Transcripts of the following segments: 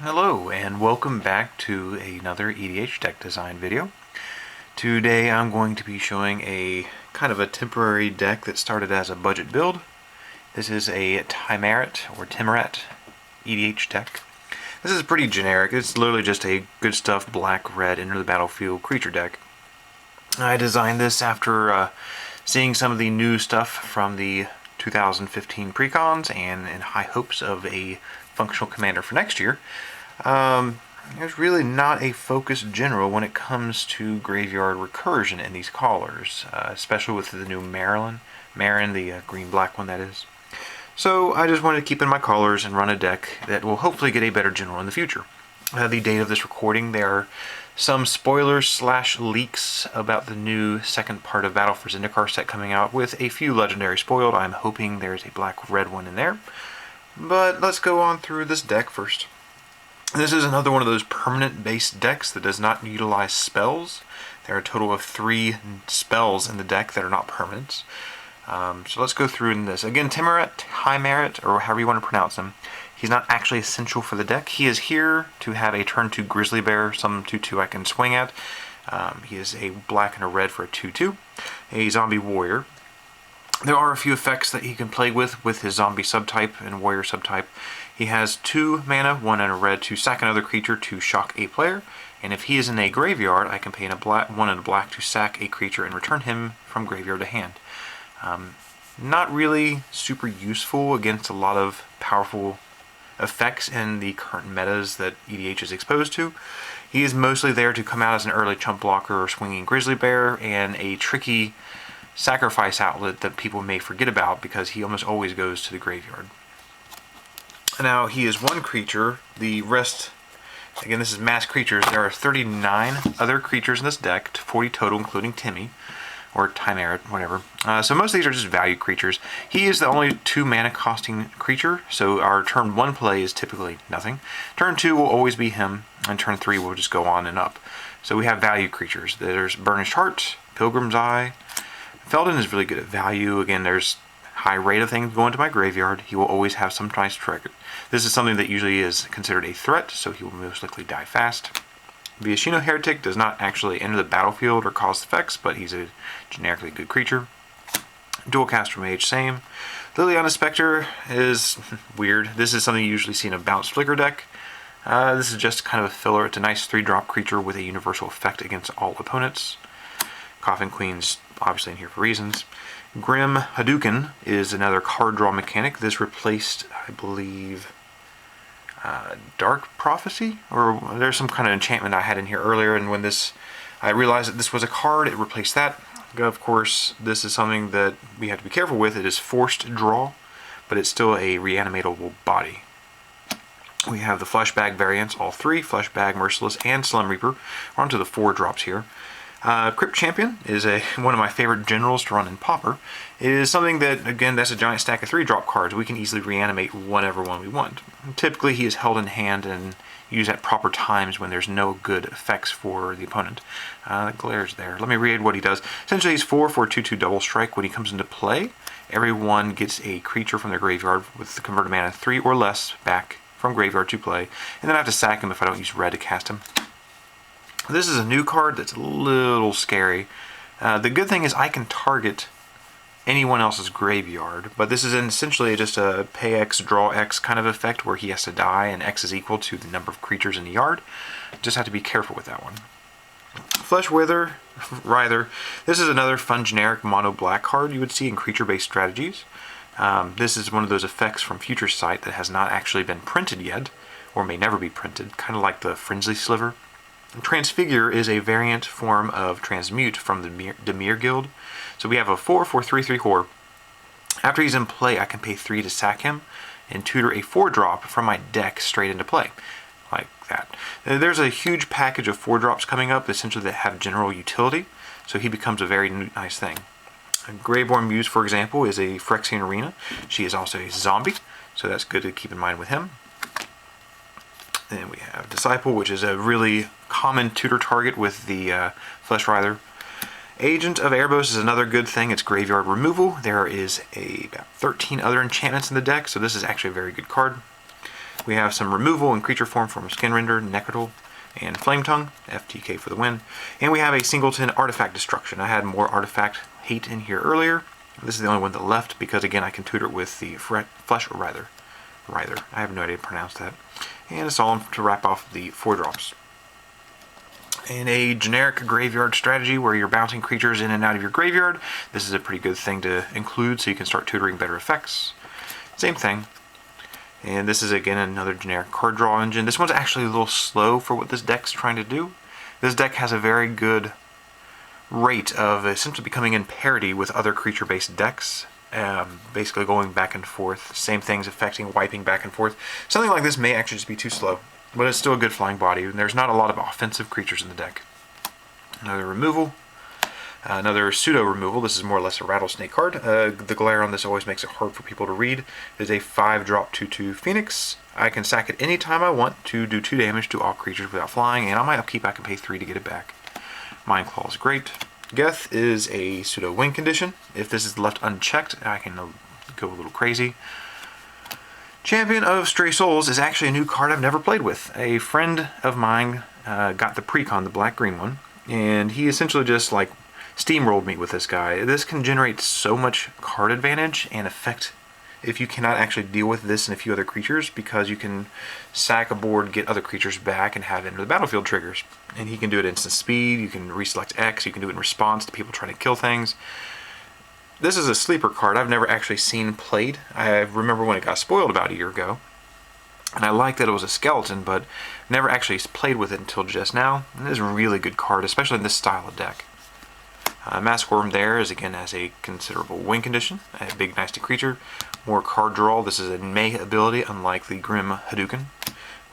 Hello and welcome back to another EDH deck design video. Today I'm going to be showing a kind of a temporary deck that started as a budget build. This is a Tymaret EDH deck. This is pretty generic. It's literally just a good stuff black-red enter the battlefield creature deck. I designed this after seeing some of the new stuff from the 2015 precons and in high hopes of a functional commander for next year. There's really not a focused general when it comes to graveyard recursion in these callers, especially with the new Marin, the green-black one that is. So I just wanted to keep in my callers and run a deck that will hopefully get a better general in the future. The date of this recording, there are some spoilers / leaks about the new second part of Battle for Zendikar set coming out with a few legendary spoiled. I'm hoping there's a black-red one in there. But let's go on through this deck first. This is another one of those permanent-based decks that does not utilize spells. There are a total of 3 spells in the deck that are not permanents. So let's go through in this. Again, Tymaret, or however you want to pronounce him, he's not actually essential for the deck. He is here to have a turn 2 Grizzly Bear, some 2/2 I can swing at. He is a black and a red for a 2/2. A zombie warrior. There are a few effects that he can play with his zombie subtype and warrior subtype. He has 2 mana, 1 and a red, to sack another creature to shock a player. And if he is in a graveyard, I can pay 1 and a black to sack a creature and return him from graveyard to hand. Not really super useful against a lot of powerful effects in the current metas that EDH is exposed to. He is mostly there to come out as an early chump blocker or swinging Grizzly Bear and a tricky sacrifice outlet that people may forget about because he almost always goes to the graveyard. Now, he is 1 creature. The rest, again, this is mass creatures. There are 39 other creatures in this deck, 40 total, including Timmy, or Tymaret, whatever. So most of these are just value creatures. He is the only 2 mana costing creature, so our turn 1 play is typically nothing. Turn 2 will always be him, and turn 3 will just go on and up. So we have value creatures. There's Burnished Heart, Pilgrim's Eye. Felden is really good at value. Again, there's high rate of things going to my graveyard. He will always have some nice trick. This is something that usually is considered a threat, so he will most likely die fast. Viashino Heretic does not actually enter the battlefield or cause effects, but he's a generically good creature. Dualcaster Mage, same. Liliana Spectre is weird. This is something you usually see in a Bounce Flicker deck. This is just kind of a filler. It's a nice 3-drop creature with a universal effect against all opponents. Coffin Queen's obviously in here for reasons. Grim Hadouken is another card draw mechanic. This replaced, I believe, Dark Prophecy? Or there's some kind of enchantment I had in here earlier, and when I realized that this was a card, it replaced that. Of course, this is something that we have to be careful with. It is forced draw, but it's still a reanimatable body. We have the Fleshbag variants, all 3, Fleshbag, Merciless, and Slum Reaper. We're on to the 4 drops here. Crypt Champion is one of my favorite generals to run in Pauper. It is something that, again, that's a giant stack of 3-drop cards. We can easily reanimate whatever one we want. Typically, he is held in hand and used at proper times when there's no good effects for the opponent. The glare's there. Let me read what he does. Essentially, he's 4 for a 2/2 double strike. When he comes into play, everyone gets a creature from their graveyard with the converted mana 3 or less back from graveyard to play, and then I have to sack him if I don't use red to cast him. This is a new card that's a little scary. The good thing is I can target anyone else's graveyard, but this is essentially just a pay X, draw X kind of effect where he has to die and X is equal to the number of creatures in the yard. Just have to be careful with that one. Flesh Wither, Writher. This is another fun generic mono black card you would see in creature-based strategies. This is one of those effects from Future Sight that has not actually been printed yet, or may never be printed, kind of like the Frenzy Sliver. Transfigure is a variant form of Transmute from the Dimir Guild. So we have a 4 for 3/3 horror. After he's in play, I can pay 3 to sack him and tutor a 4-drop from my deck straight into play. Like that. There's a huge package of 4-drops coming up, essentially that have general utility, so he becomes a very nice thing. Greyborn Muse, for example, is a Phyrexian Arena. She is also a zombie, so that's good to keep in mind with him. Then we have Disciple, which is a really common tutor target with the Flesh Writher. Agent of Erebos is another good thing. It's graveyard removal. There is about 13 other enchantments in the deck, so this is actually a very good card. We have some removal in creature form from Skinrender, Necrotal, and Flame Tongue, FTK for the win. And we have a singleton Artifact Destruction. I had more Artifact hate in here earlier. This is the only one that left because, again, I can tutor it with the Flesh Writher. I have no idea how to pronounce that. And a Solemn to wrap off the 4-drops. In a generic graveyard strategy where you're bouncing creatures in and out of your graveyard, this is a pretty good thing to include so you can start tutoring better effects. Same thing. And this is again another generic card draw engine. This one's actually a little slow for what this deck's trying to do. This deck has a very good rate of essentially becoming in parity with other creature-based decks. Basically going back and forth. Same things affecting wiping back and forth. Something like this may actually just be too slow, but it's still a good flying body, and there's not a lot of offensive creatures in the deck. Another removal. Another pseudo removal. This is more or less a rattlesnake card. The glare on this always makes it hard for people to read. It is a 5-drop 2/2 Phoenix. I can sack it anytime I want to do 2 damage to all creatures without flying, and on my upkeep I can pay 3 to get it back. Mind Claw is great. Geth is a pseudo win condition. If this is left unchecked, I can go a little crazy. Champion of Stray Souls is actually a new card I've never played with. A friend of mine got the precon, the black-green one, and he essentially just like steamrolled me with this guy. This can generate so much card advantage and effect if you cannot actually deal with this and a few other creatures, because you can sack a board, get other creatures back, and have enter the battlefield triggers. And he can do it instant speed, you can reselect X, you can do it in response to people trying to kill things. This is a sleeper card I've never actually seen played. I remember when it got spoiled about a year ago, and I liked that it was a skeleton, but never actually played with it until just now. And it is a really good card, especially in this style of deck. Maskworm there is again has a considerable win condition, a big nasty creature. More card draw. This is a May ability, unlike the Grim Hadouken.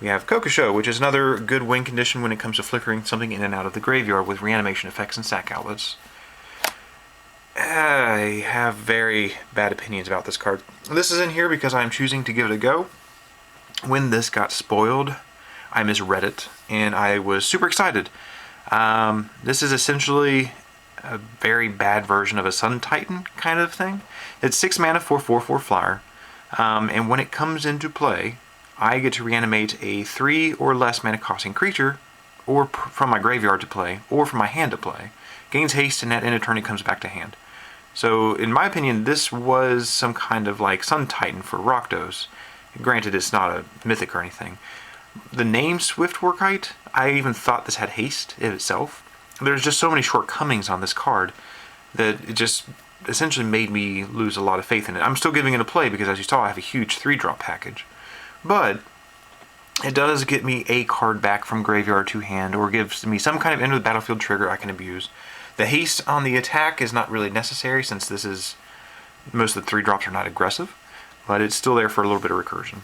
We have Kokosho, which is another good win condition when it comes to flickering something in and out of the graveyard with reanimation effects and sack outlets. I have very bad opinions about this card. This is in here because I'm choosing to give it a go. When this got spoiled, I misread it, and I was super excited. This is essentially a very bad version of a Sun Titan kind of thing. It's 6 mana for 4/4 flyer, and when it comes into play, I get to reanimate a 3 or less mana costing creature, or from my graveyard to play, or from my hand to play. Gains haste, and at end of turn it comes back to hand. So, in my opinion, this was some kind of like Sun Titan for Rakdos. Granted, it's not a mythic or anything. The name Swiftworkite, I even thought this had haste in itself. There's just so many shortcomings on this card that it just essentially made me lose a lot of faith in it. I'm still giving it a play because, as you saw, I have a huge 3-drop package. But it does get me a card back from graveyard to hand, or gives me some kind of end of the battlefield trigger I can abuse. The haste on the attack is not really necessary, since this is most of the 3-drops are not aggressive, but it's still there for a little bit of recursion.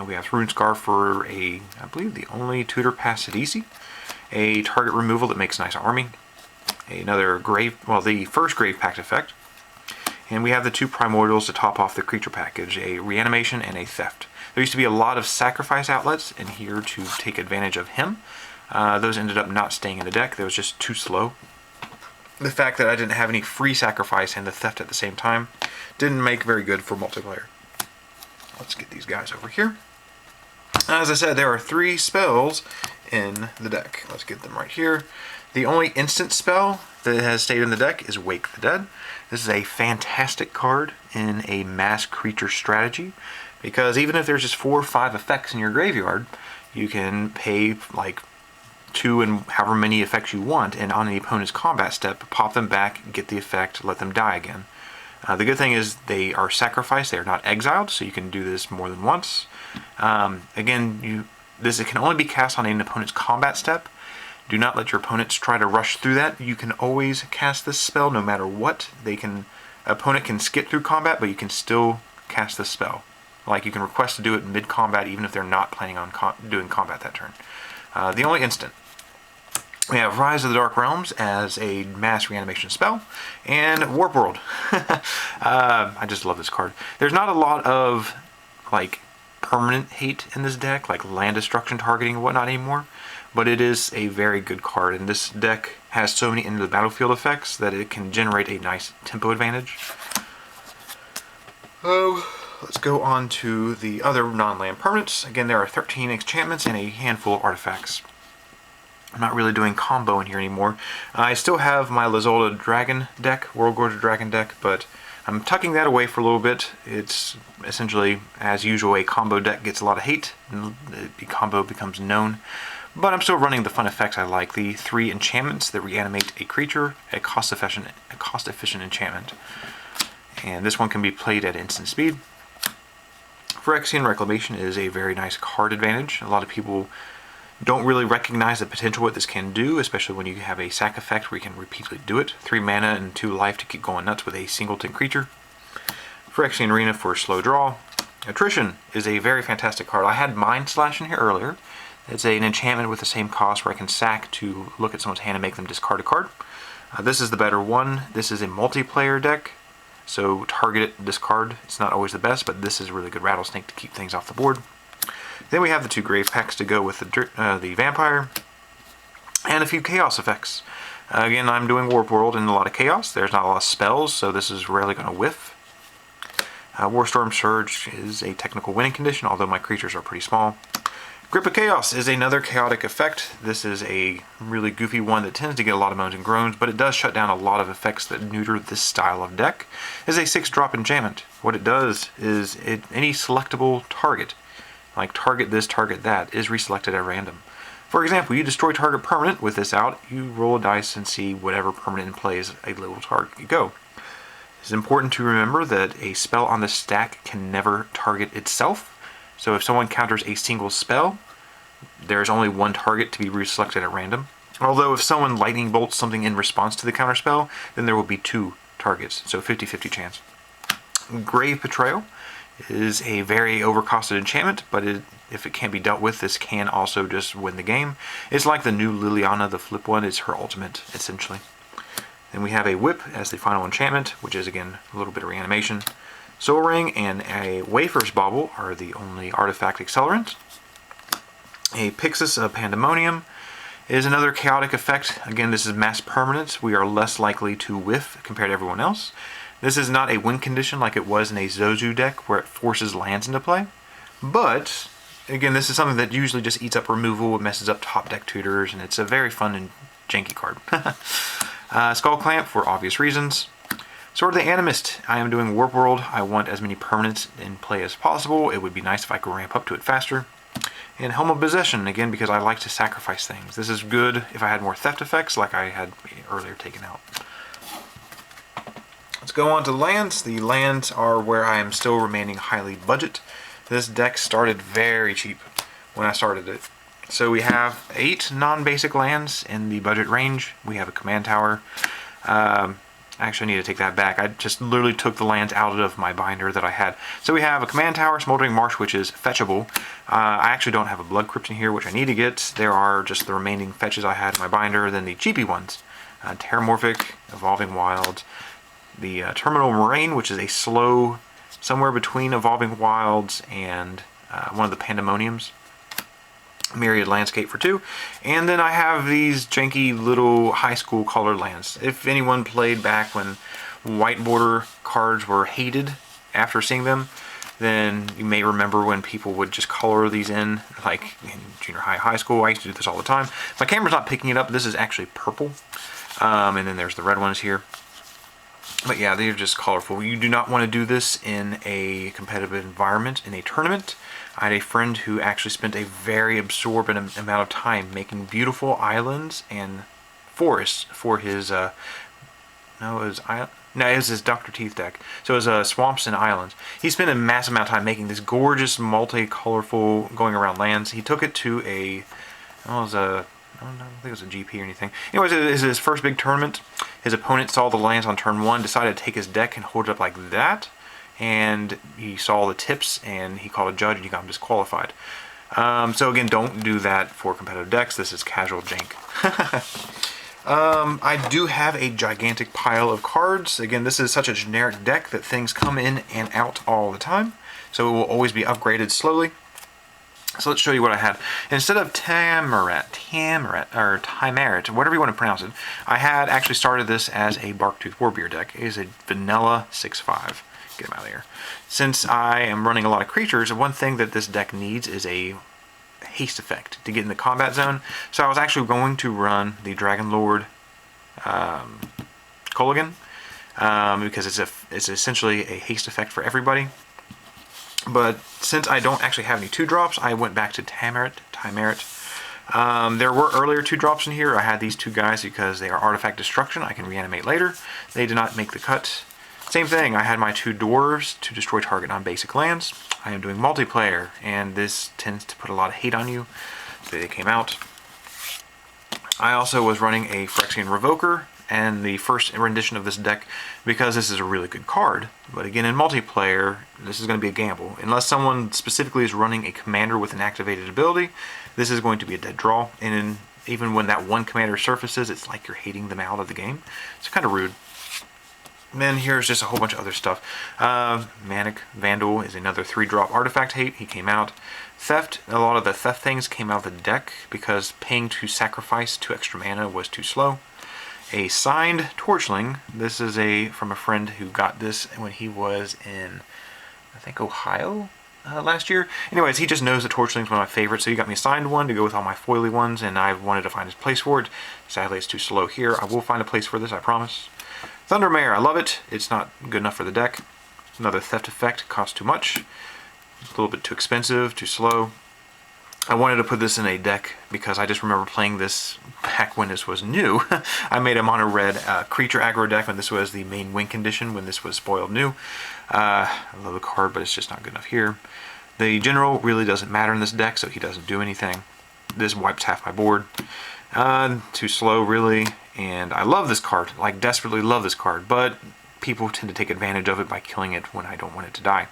We have Runescar for I believe the only tutor past Sidisi. A target removal that makes nice army. Another the first Grave Pact effect. And we have the 2 Primordials to top off the creature package, a Reanimation and a Theft. There used to be a lot of sacrifice outlets in here to take advantage of him. Those ended up not staying in the deck. That was just too slow. The fact that I didn't have any free sacrifice and the Theft at the same time didn't make very good for multiplayer. Let's get these guys over here. As I said, there are 3 spells in the deck. Let's get them right here. The only instant spell that has stayed in the deck is Wake the Dead. This is a fantastic card in a mass creature strategy, because even if there's just 4 or 5 effects in your graveyard, you can pay like 2 and however many effects you want, and on the opponent's combat step, pop them back, get the effect, let them die again. The good thing is they are sacrificed, they are not exiled, so you can do this more than once. Again, this can only be cast on an opponent's combat step. Do not let your opponents try to rush through that. You can always cast this spell no matter what. Opponent can skip through combat, but you can still cast this spell. Like, you can request to do it mid-combat even if they're not planning on doing combat that turn. The only instant. We have Rise of the Dark Realms as a mass reanimation spell, and Warp World. I just love this card. There's not a lot of like permanent hate in this deck, like land destruction targeting and whatnot anymore, but it is a very good card, and this deck has so many into the battlefield effects that it can generate a nice tempo advantage. let's go on to the other non-land permanents. Again, there are 13 enchantments and a handful of artifacts. I'm not really doing combo in here anymore. I still have my Lazolda Dragon deck, World Gorger Dragon deck, but I'm tucking that away for a little bit. It's essentially, as usual, a combo deck gets a lot of hate, and the combo becomes known. But I'm still running the fun effects I like. The 3 enchantments that reanimate a creature, a cost-efficient enchantment. And this one can be played at instant speed. Phyrexian Reclamation is a very nice card advantage. A lot of people don't really recognize the potential what this can do, especially when you have a sack effect where you can repeatedly do it. 3 mana and 2 life to keep going nuts with a singleton creature. Phyrexian Arena for slow draw. Attrition is a very fantastic card. I had Mind Slash in here earlier. It's an enchantment with the same cost where I can sack to look at someone's hand and make them discard a card. This is the better one. This is a multiplayer deck, so target it, discard. It's not always the best, but this is a really good Rattlesnake to keep things off the board. Then we have the 2 Grave Packs to go with the Vampire, and a few Chaos effects. Again, I'm doing Warp World and a lot of Chaos. There's not a lot of spells, so this is rarely going to whiff. Warstorm Surge is a technical winning condition, although my creatures are pretty small. Grip of Chaos is another chaotic effect. This is a really goofy one that tends to get a lot of moans and groans, but it does shut down a lot of effects that neuter this style of deck. It's a 6-drop enchantment. What it does is any selectable target, like target this, target that, is reselected at random. For example, you destroy target permanent with this out, you roll a dice and see whatever permanent in play is a little target you go. It's important to remember that a spell on the stack can never target itself. So if someone counters a single spell, there's only one target to be reselected at random. Although if someone lightning bolts something in response to the counter spell, then there will be 2 targets, so 50-50 chance. Grave Betrayal is a very overcosted enchantment, but if it can't be dealt with, this can also just win the game. It's like the new Liliana, the flip one. It's her ultimate, essentially. Then we have a Whip as the final enchantment, which is, again, a little bit of reanimation. Soul Ring and a Wafer's Bauble are the only artifact accelerants. A Pyxis of Pandemonium is another chaotic effect. Again, this is mass permanence. We are less likely to whiff compared to everyone else. This is not a win condition like it was in a Zozu deck where it forces lands into play. But, again, this is something that usually just eats up removal. It messes up top deck tutors, and it's a very fun and janky card. Skull Clamp for obvious reasons. Sword of the Animist. I am doing Warp World. I want as many permanents in play as possible. It would be nice if I could ramp up to it faster. And Helm of Possession, again, because I like to sacrifice things. This is good if I had more theft effects like I had earlier taken out. Let's go on to lands. The lands are where I am still remaining highly budget. This deck started very cheap when I started it. So we have 8 non-basic lands in the budget range. We have a command tower. Actually, I need to take that back. I just literally took the lands out of my binder that I had. So we have a Command Tower, Smoldering Marsh, which is fetchable. I actually don't have a Blood Crypt in here, which I need to get. There are just the remaining fetches I had in my binder, then the cheapy ones. Terramorphic, Evolving Wilds, the Terminal Moraine, which is a slow, somewhere between Evolving Wilds and one of the Pandemoniums. Myriad Landscape for 2, and then I have these janky little high school colored lands. If anyone played back when white border cards were hated after seeing them, then you may remember when people would just color these in, like in junior high school. I used to do this all the time. My camera's not picking it up. This is actually purple, and then there's the red ones here. But yeah, they're just colorful. You do not want to do this in a competitive environment, in a tournament. I had a friend who actually spent a very absorbent amount of time making beautiful islands and forests for his, it was his Dr. Teeth deck. So it was swamps and islands. He spent a massive amount of time making this gorgeous, multi-colorful, going around lands. He took it to I don't think it was a GP or anything. Anyways, it was his first big tournament. His opponent saw the lands on turn 1, decided to take his deck and hold it up like that. And he saw the tips and he called a judge and he got him disqualified. So again, don't do that for competitive decks. This is casual jank. I do have a gigantic pile of cards. Again, this is such a generic deck that things come in and out all the time. So it will always be upgraded slowly. So let's show you what I had. Instead of Tymaret, or Tymaret, whatever you want to pronounce it, I had actually started this as a Barktooth Warbeard deck. It is a vanilla 6/5. get him out of here. Since I am running a lot of creatures, one thing that this deck needs is a haste effect to get in the combat zone. So I was actually going to run the Dragon Lord Kolaghan because it's essentially a haste effect for everybody. But since I don't actually have any 2-drops, I went back to Tymaret. There were earlier 2-drops in here. I had these 2 guys because they are artifact destruction. I can reanimate later. They did not make the cut. Same thing, I had my 2 dwarves to destroy target non-basic lands. I am doing multiplayer, and this tends to put a lot of hate on you. So they came out. I also was running a Phyrexian Revoker and the first rendition of this deck because this is a really good card. But again, in multiplayer, this is going to be a gamble. Unless someone specifically is running a commander with an activated ability, this is going to be a dead draw. And even when that one commander surfaces, it's like you're hating them out of the game. It's kind of rude. And then here's just a whole bunch of other stuff. Manic Vandal is another 3-drop artifact hate. He came out. Theft, a lot of the theft things came out of the deck because paying to sacrifice 2 extra mana was too slow. A signed Torchling. This is from a friend who got this when he was in, I think, Ohio last year. Anyways, he just knows that Torchling is one of my favorites, so he got me a signed one to go with all my foily ones, and I wanted to find his place for it. Sadly, it's too slow here. I will find a place for this, I promise. Thundermare, I love it. It's not good enough for the deck. Another theft effect, costs too much. A little bit too expensive, too slow. I wanted to put this in a deck because I just remember playing this back when this was new. I made a mono red creature aggro deck when this was the main win condition, when this was spoiled new. I love the card, but it's just not good enough here. The general really doesn't matter in this deck, so he doesn't do anything. This wipes half my board. Too slow, really. And I love this card, like desperately love this card, but people tend to take advantage of it by killing it when I don't want it to die.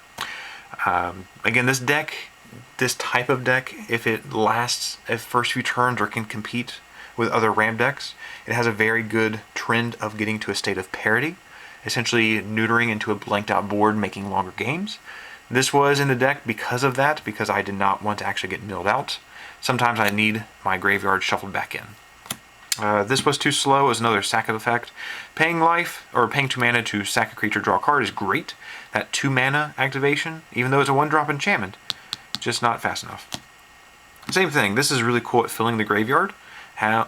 Again, this type of deck, if it lasts a first few turns or can compete with other ramp decks, it has a very good trend of getting to a state of parity, essentially neutering into a blanked out board, making longer games. This was in the deck because of that, because I did not want to actually get milled out. Sometimes I need my graveyard shuffled back in. This was too slow as another sack effect. Paying 2 mana to sack a creature, draw a card is great. That 2 mana activation, even though it's a 1-drop enchantment, just not fast enough. Same thing, this is really cool at filling the graveyard. There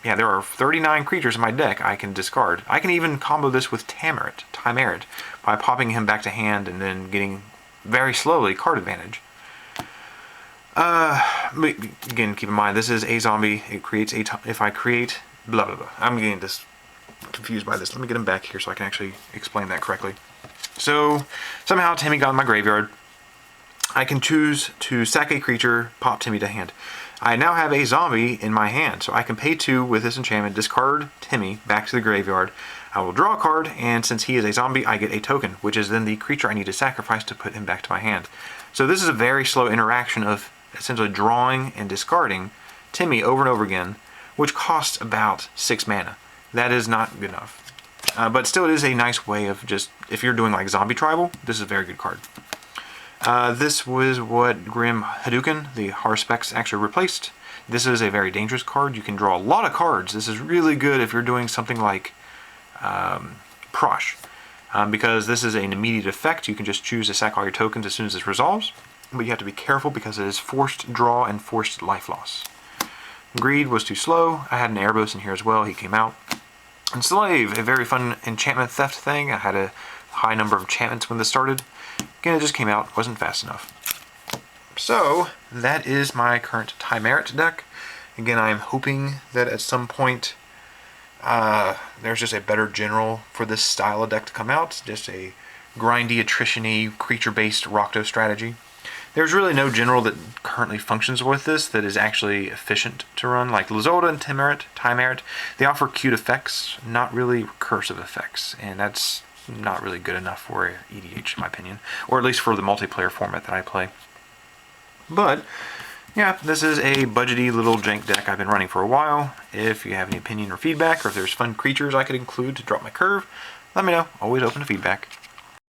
are 39 creatures in my deck I can discard. I can even combo this with Tymaret by popping him back to hand and then getting very slowly card advantage. Again, keep in mind, this is a zombie. It creates if I create blah blah blah. I'm getting this confused by this. Let me get him back here so I can actually explain that correctly. So somehow Timmy got in my graveyard. I can choose to sack a creature, pop Timmy to hand. I now have a zombie in my hand, so I can pay 2 with this enchantment, discard Timmy back to the graveyard. I will draw a card, and since he is a zombie, I get a token, which is then the creature I need to sacrifice to put him back to my hand. So this is a very slow interaction of essentially drawing and discarding Timmy over and over again, which costs about 6 mana. That is not good enough. But still, it is a nice way of just, if you're doing like zombie tribal, this is a very good card. This was what Grim Hadouken, the Harspecs, actually replaced. This is a very dangerous card. You can draw a lot of cards. This is really good if you're doing something like Prosh. Because this is an immediate effect. You can just choose to sack all your tokens as soon as this resolves. But you have to be careful because it is forced draw and forced life loss. Greed was too slow. I had an Erebos in here as well. He came out. Enslave, a very fun enchantment theft thing. I had a high number of enchantments when this started. Again, it just came out. Wasn't fast enough. So, that is my current Tymaret deck. Again, I am hoping that at some point there's just a better general for this style of deck to come out. Just a grindy, attrition-y, creature-based Rakdos strategy. There's really no general that currently functions with this that is actually efficient to run. Like Lizolda and Tymaret, they offer cute effects, not really recursive effects. And that's not really good enough for EDH, in my opinion. Or at least for the multiplayer format that I play. But, yeah, this is a budgety little jank deck I've been running for a while. If you have any opinion or feedback, or if there's fun creatures I could include to drop my curve, let me know. Always open to feedback.